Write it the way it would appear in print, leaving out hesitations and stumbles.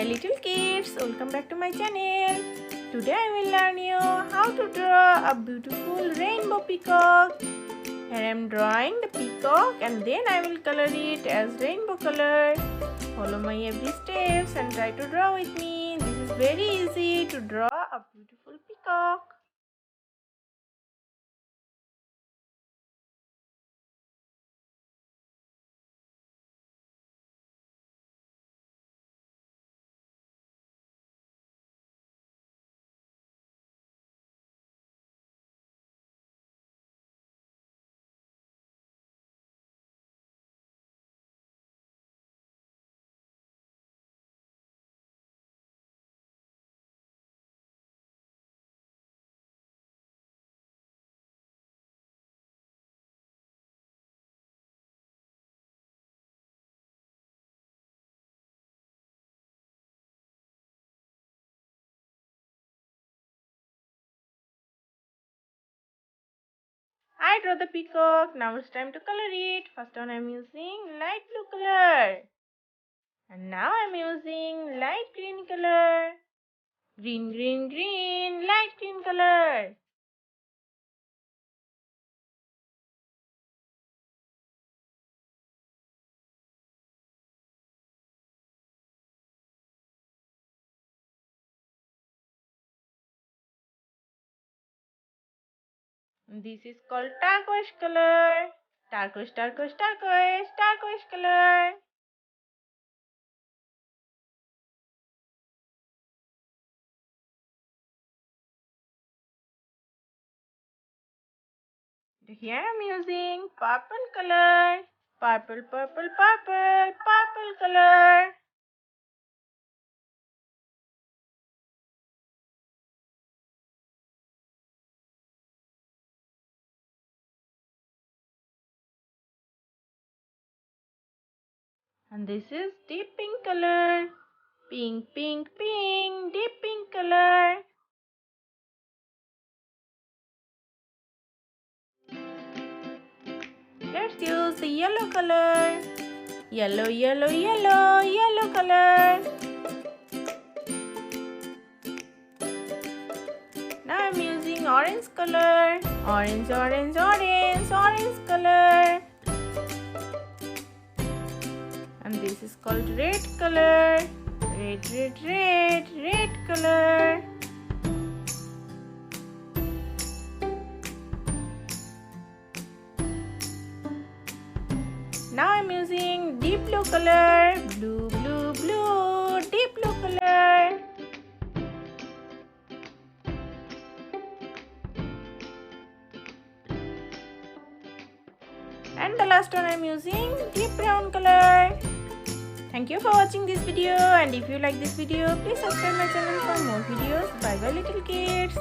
Hi little kids, welcome back to my channel. Today I will learn you how to draw a beautiful rainbow peacock. Here I am drawing the peacock and then I will color it as rainbow color. Follow my every steps and try to draw with me. This is very easy to draw a beautiful peacock. I draw the peacock. Now it's time to color it. First one I'm using light blue color. And now I'm using light green color. Green, green, green, light green color. This is called turquoise color. Turquoise, turquoise, turquoise, turquoise color. Here I'm using purple color. Purple, purple, purple, purple color. And this is deep pink color. Pink, pink, pink, deep pink color. Let's use the yellow color. Yellow, yellow, yellow, yellow color. Now I'm using orange color. Orange, orange, orange, orange color. And this is called red color. Red, red, red, red color. Now I'm using deep blue color. Blue, blue, blue, deep blue color. And the last one I'm using deep brown color. Thank you for watching this video, and if you like this video, please subscribe my channel for more videos. Bye bye little kids.